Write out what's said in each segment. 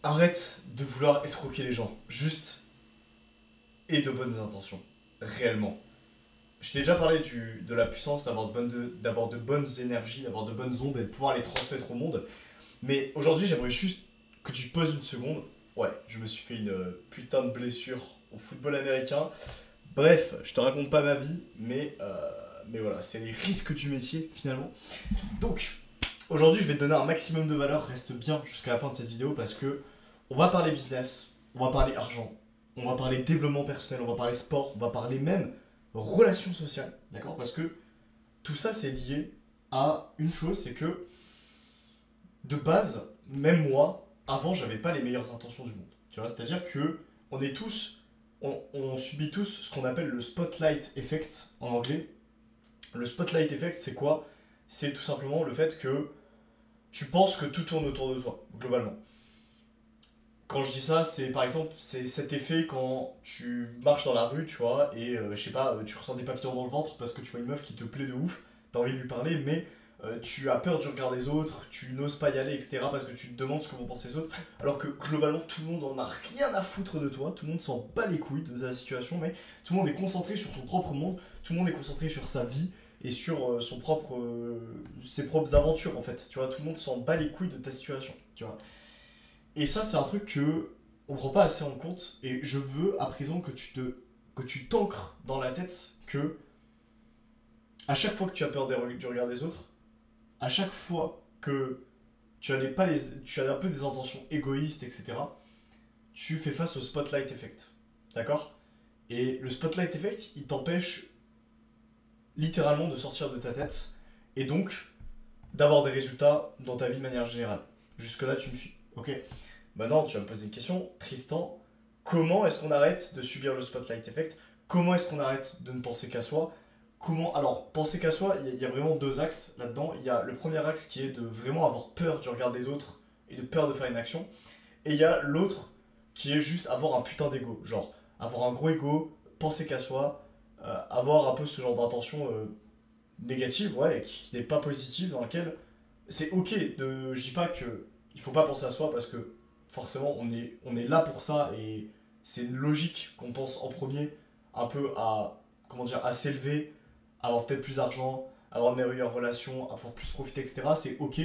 arrête de vouloir escroquer les gens. Juste et de bonnes intentions. Réellement. Je t'ai déjà parlé de la puissance d'avoir de bonnes énergies, d'avoir de bonnes ondes et de pouvoir les transmettre au monde. Mais aujourd'hui, j'aimerais juste que tu te poses une seconde. Ouais, je me suis fait une putain de blessure au football américain. Bref, je te raconte pas ma vie, mais voilà, c'est les risques du métier finalement. Donc, aujourd'hui, je vais te donner un maximum de valeur. Reste bien jusqu'à la fin de cette vidéo parce que on va parler business, on va parler argent, on va parler développement personnel, on va parler sport, on va parler même relations sociales, d'accord? Parce que tout ça, c'est lié à une chose, c'est que de base, même moi, avant, j'avais pas les meilleures intentions du monde. Tu vois, c'est-à-dire que on est tous, on subit tous ce qu'on appelle le spotlight effect en anglais. Le spotlight effect, c'est quoi? C'est tout simplement le fait que tu penses que tout tourne autour de toi, globalement. Quand je dis ça, c'est par exemple, c'est cet effet quand tu marches dans la rue, tu vois, et je sais pas, tu ressens des papillons dans le ventre parce que tu vois une meuf qui te plaît de ouf, t'as envie de lui parler, mais tu as peur du regard des autres, tu n'oses pas y aller, etc. parce que tu te demandes ce que vont penser les autres, alors que globalement tout le monde en a rien à foutre de toi, tout le monde s'en bat les couilles de ta situation, mais tout le monde est concentré sur son propre monde, tout le monde est concentré sur sa vie et sur ses propres aventures en fait, tu vois, tout le monde s'en bat les couilles de ta situation, tu vois. Et ça, c'est un truc que on prend pas assez en compte. Et je veux à présent que tu t'ancres dans la tête que à chaque fois que tu as peur du regard des autres, à chaque fois que tu as un peu des intentions égoïstes, etc., tu fais face au spotlight effect. D'accord? Et le spotlight effect, il t'empêche littéralement de sortir de ta tête et donc d'avoir des résultats dans ta vie de manière générale. Jusque-là, tu me suis. Ok? Maintenant, tu vas me poser une question, Tristan. Comment est-ce qu'on arrête de subir le spotlight effect? Comment est-ce qu'on arrête de ne penser qu'à soi? Comment... Alors, penser qu'à soi, il y a vraiment deux axes là-dedans. Il y a le premier axe qui est de vraiment avoir peur du regard des autres et de peur de faire une action. Et il y a l'autre qui est juste avoir un putain d'ego. Genre, avoir un gros ego, penser qu'à soi, avoir un peu ce genre d'intention négative, ouais, et qui n'est pas positive, dans laquelle c'est ok de. Je dis pas que il faut pas penser à soi parce que forcément on est là pour ça et c'est une logique qu'on pense en premier un peu à comment dire à s'élever, à avoir peut-être plus d'argent, à avoir de meilleures relations, à pouvoir plus profiter, etc. C'est ok.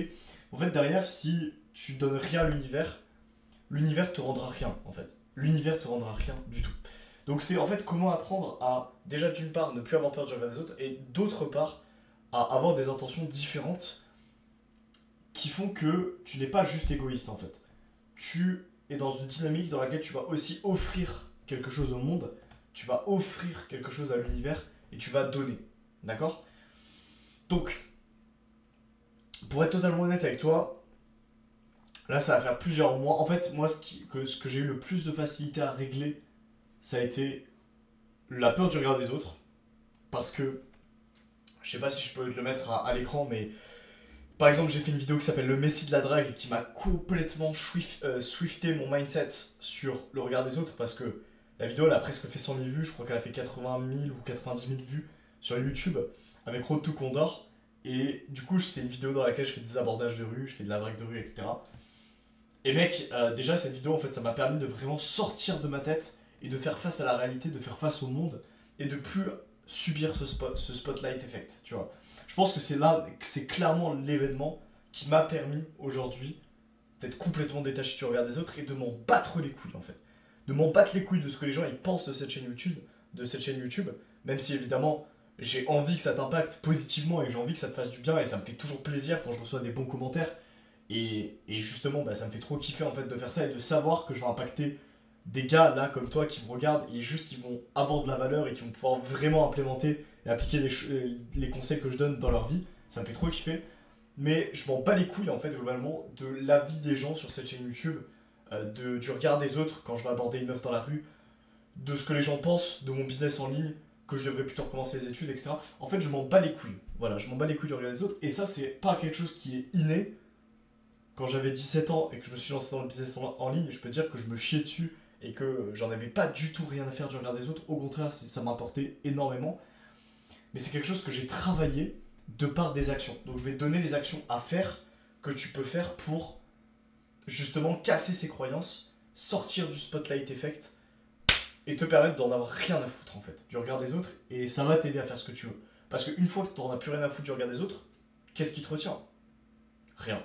En fait derrière si tu donnes rien à l'univers, l'univers te rendra rien en fait. L'univers te rendra rien du tout. Donc c'est en fait comment apprendre à déjà d'une part ne plus avoir peur du regard des autres et d'autre part à avoir des intentions différentes qui font que tu n'es pas juste égoïste en fait. Tu es dans une dynamique dans laquelle tu vas aussi offrir quelque chose au monde, tu vas offrir quelque chose à l'univers et tu vas donner. D'accord? Donc, pour être totalement honnête avec toi, là ça va faire plusieurs mois. En fait, moi ce que j'ai eu le plus de facilité à régler, ça a été la peur du regard des autres. Parce que, je sais pas si je peux te le mettre à l'écran, mais par exemple, j'ai fait une vidéo qui s'appelle Le Messie de la drague qui m'a complètement swifté mon mindset sur le regard des autres parce que la vidéo elle a presque fait 100 000 vues, je crois qu'elle a fait 80 000 ou 90 000 vues sur YouTube avec Road to Condor. Et du coup, c'est une vidéo dans laquelle je fais des abordages de rue, je fais de la drague de rue, etc. Et mec, déjà cette vidéo en fait ça m'a permis de vraiment sortir de ma tête et de faire face à la réalité, de faire face au monde et de plus subir ce spotlight effect, tu vois. Je pense que c'est là, que c'est clairement l'événement qui m'a permis aujourd'hui d'être complètement détaché du regard des autres et de m'en battre les couilles en fait. De m'en battre les couilles de ce que les gens ils pensent de cette chaîne YouTube, même si évidemment j'ai envie que ça t'impacte positivement et j'ai envie que ça te fasse du bien et ça me fait toujours plaisir quand je reçois des bons commentaires et justement, bah, ça me fait trop kiffer en fait de faire ça et de savoir que je vais impacter des gars là comme toi qui me regardent et juste qui vont avoir de la valeur et qui vont pouvoir vraiment implémenter et appliquer les conseils que je donne dans leur vie. Ça me fait trop kiffer. Mais je m'en bats les couilles en fait globalement de l'avis des gens sur cette chaîne YouTube, du regard des autres quand je vais aborder une meuf dans la rue, de ce que les gens pensent de mon business en ligne, que je devrais plutôt recommencer les études, etc. En fait, je m'en bats les couilles. Voilà, je m'en bats les couilles du regard des autres. Et ça, c'est pas quelque chose qui est inné, quand j'avais 17 ans et que je me suis lancé dans le business en ligne, je peux dire que je me chiais dessus et que j'en avais pas du tout rien à faire du regard des autres. Au contraire, ça m'apportait énormément. Mais c'est quelque chose que j'ai travaillé de par des actions. Donc je vais te donner les actions à faire que tu peux faire pour justement casser ses croyances, sortir du spotlight effect et te permettre d'en avoir rien à foutre en fait du regard des autres, et ça va t'aider à faire ce que tu veux. Parce qu'une fois que t'en as plus rien à foutre du regard des autres, qu'est-ce qui te retient? Rien.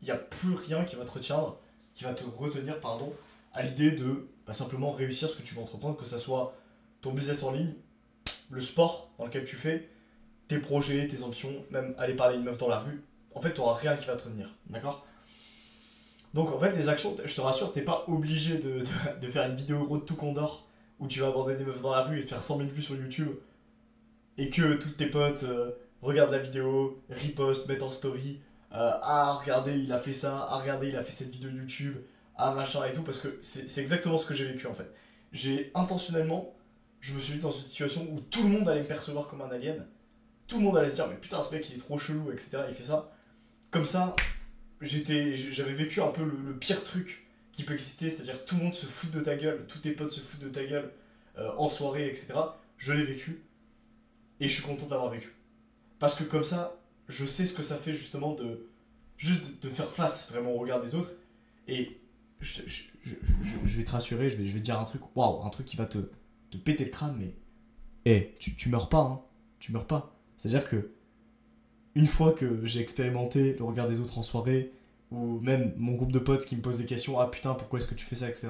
Il n'y a plus rien qui va te retenir, pardon, à l'idée de simplement réussir ce que tu veux entreprendre, que ça soit ton business en ligne, le sport dans lequel tu fais, tes projets, tes ambitions, même aller parler à une meuf dans la rue. En fait, tu n'auras rien qui va te retenir, d'accord? Donc en fait, les actions, je te rassure, t'es pas obligé de faire une vidéo road to Condor où tu vas aborder des meufs dans la rue et te faire 100 000 vues sur YouTube et que tous tes potes regardent la vidéo, repostent, mettent en story. Ah, regardez, il a fait ça. Ah, regardez, il a fait cette vidéo YouTube. Ah, machin et tout. Parce que c'est exactement ce que j'ai vécu en fait. Je me suis mis dans une situation où tout le monde allait me percevoir comme un alien. Tout le monde allait se dire, mais putain, ce mec il est trop chelou, etc. Il fait ça. Comme ça, j'avais vécu un peu le pire truc qui peut exister, c'est-à-dire tout le monde se fout de ta gueule, tous tes potes se foutent de ta gueule en soirée, etc. Je l'ai vécu et je suis content d'avoir vécu. Parce que comme ça, je sais ce que ça fait justement de faire face vraiment au regard des autres. Et je vais te rassurer, je vais te dire un truc, waouh, un truc qui va te péter le crâne, mais tu meurs pas, hein, tu meurs pas. C'est-à-dire que une fois que j'ai expérimenté le regard des autres en soirée, ou même mon groupe de potes qui me posent des questions, ah putain, pourquoi est-ce que tu fais ça, etc.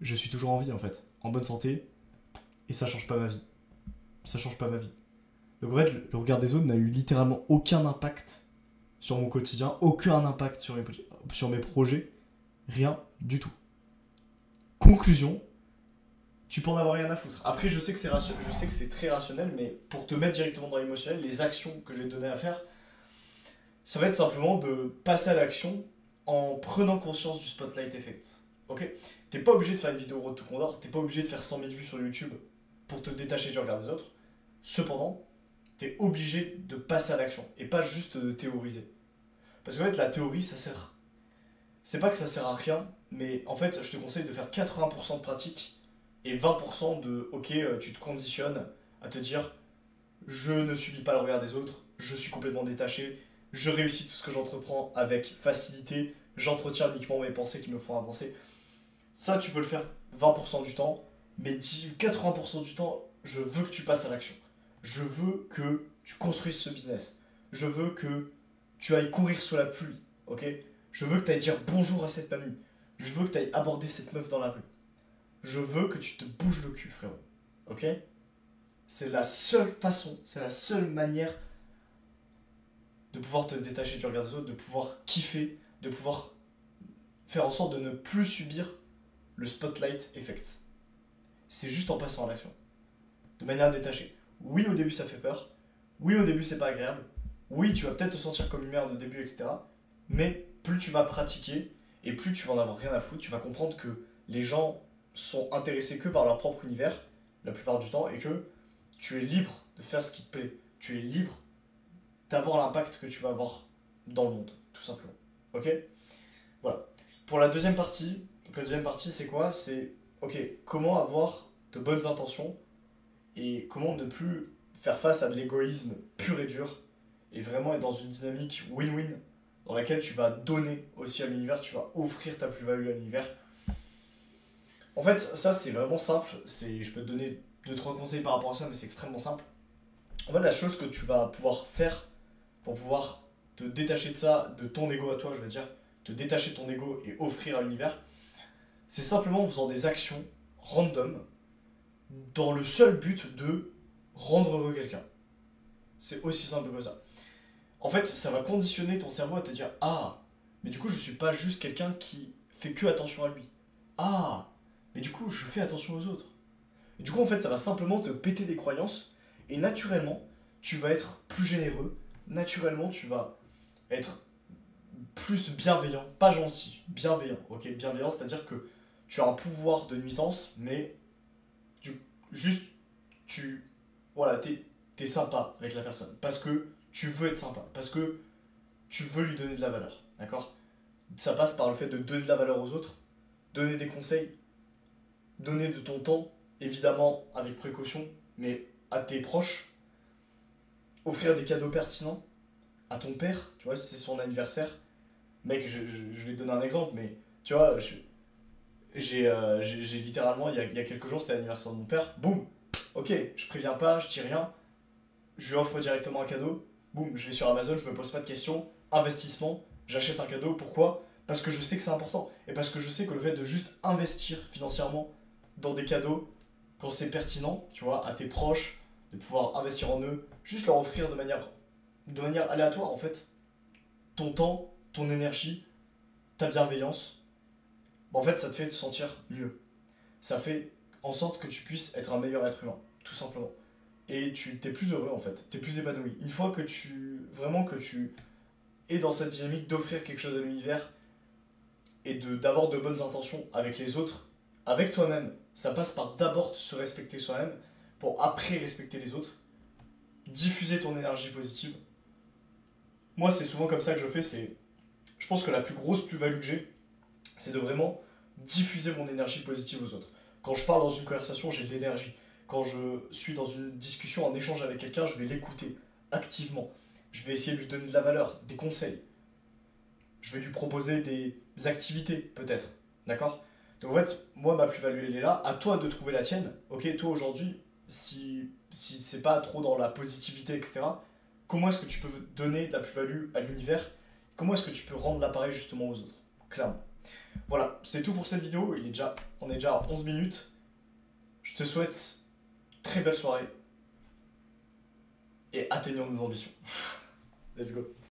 Je suis toujours en vie en fait, en bonne santé, et ça change pas ma vie. Ça change pas ma vie. Donc en fait, le regard des autres n'a eu littéralement aucun impact sur mon quotidien, aucun impact sur mes projets, rien du tout. Conclusion, tu peux en avoir rien à foutre. Après, je sais que c'est très rationnel, mais pour te mettre directement dans l'émotionnel, les actions que je vais te donner à faire, ça va être simplement de passer à l'action en prenant conscience du spotlight effect. Ok? T'es pas obligé de faire une vidéo road to Condor, t'es pas obligé de faire 100 000 vues sur YouTube pour te détacher du regard des autres. Cependant, t'es obligé de passer à l'action et pas juste de théoriser. Parce qu'en fait, la théorie, ça sert. C'est pas que ça sert à rien, mais en fait, je te conseille de faire 80% de pratique et 20% de ok, tu te conditionnes à te dire je ne subis pas le regard des autres, je suis complètement détaché, je réussis tout ce que j'entreprends avec facilité, j'entretiens uniquement mes pensées qui me font avancer. Ça, tu peux le faire 20% du temps, mais 80% du temps, je veux que tu passes à l'action. Je veux que tu construises ce business. Je veux que tu ailles courir sous la pluie, ok? Je veux que tu ailles dire bonjour à cette mamie. Je veux que tu ailles aborder cette meuf dans la rue. Je veux que tu te bouges le cul, frérot. Ok? C'est la seule façon, c'est la seule manière de pouvoir te détacher du regard des autres, de pouvoir kiffer, de pouvoir faire en sorte de ne plus subir le spotlight effect. C'est juste en passant à l'action. De manière détachée. Oui, au début ça fait peur. Oui, au début c'est pas agréable. Oui, tu vas peut-être te sentir comme une merde au début, etc. Mais plus tu vas pratiquer et plus tu vas en avoir rien à foutre, tu vas comprendre que les gens sont intéressés que par leur propre univers la plupart du temps et que tu es libre de faire ce qui te plaît. Tu es libre d'avoir l'impact que tu vas avoir dans le monde, tout simplement. Ok? Voilà. Pour la deuxième partie, donc la deuxième partie c'est quoi? C'est ok, comment avoir de bonnes intentions et comment ne plus faire face à de l'égoïsme pur et dur et vraiment être dans une dynamique win-win dans laquelle tu vas donner aussi à l'univers, tu vas offrir ta plus-value à l'univers. En fait, ça c'est vraiment simple, je peux te donner 2-3 conseils par rapport à ça, mais c'est extrêmement simple. En fait, la chose que tu vas pouvoir faire pour pouvoir te détacher de ça, de ton ego à toi, je veux dire, te détacher de ton ego et offrir à l'univers, c'est simplement en faisant des actions random dans le seul but de rendre heureux quelqu'un. C'est aussi simple que ça. En fait, ça va conditionner ton cerveau à te dire ah, mais du coup, je suis pas juste quelqu'un qui fait que attention à lui. Ah, mais du coup, je fais attention aux autres. Et du coup, en fait, ça va simplement te péter des croyances et naturellement, tu vas être plus généreux. Naturellement, tu vas être plus bienveillant, pas gentil, bienveillant. Ok, bienveillant, c'est-à-dire que tu as un pouvoir de nuisance, mais juste, voilà, t'es sympa avec la personne. Parce que tu veux être sympa, parce que tu veux lui donner de la valeur, d'accord? Ça passe par le fait de donner de la valeur aux autres, donner des conseils, donner de ton temps, évidemment avec précaution, mais à tes proches, offrir des cadeaux pertinents à ton père, tu vois, si c'est son anniversaire, Mec, je vais te donner un exemple, mais tu vois, j'ai littéralement, il y a quelques jours, c'était l'anniversaire de mon père, boum, ok, je préviens pas, je dis rien, je lui offre directement un cadeau, boum, je vais sur Amazon, je me pose pas de questions, investissement, j'achète un cadeau, pourquoi? Parce que je sais que c'est important, et parce que je sais que le fait de juste investir financièrement dans des cadeaux, quand c'est pertinent, tu vois, à tes proches, de pouvoir investir en eux, juste leur offrir de manière aléatoire en fait, ton temps, ton énergie, ta bienveillance, bah, en fait ça te fait te sentir mieux. Ça fait en sorte que tu puisses être un meilleur être humain, tout simplement. Et tu t'es plus heureux en fait, t'es plus épanoui. Une fois que tu es dans cette dynamique d'offrir quelque chose à l'univers et d'avoir de bonnes intentions avec les autres, avec toi-même, ça passe par d'abord se respecter soi-même pour après respecter les autres, diffuser ton énergie positive. Moi, c'est souvent comme ça que je fais, je pense que la plus grosse plus-value que j'ai, c'est de vraiment diffuser mon énergie positive aux autres. Quand je parle dans une conversation, j'ai de l'énergie. Quand je suis dans une discussion, un échange avec quelqu'un, je vais l'écouter activement. Je vais essayer de lui donner de la valeur, des conseils. Je vais lui proposer des activités, peut-être. D'accord? Donc en fait, moi, ma plus-value, elle est là. À toi de trouver la tienne. Ok, toi aujourd'hui, si c'est pas trop dans la positivité, etc., comment est-ce que tu peux donner de la plus-value à l'univers? Comment est-ce que tu peux rendre l'appareil justement aux autres? Clairement. Voilà, c'est tout pour cette vidéo. On est déjà à 11 minutes. Je te souhaite très belle soirée et atteignons nos ambitions. Let's go.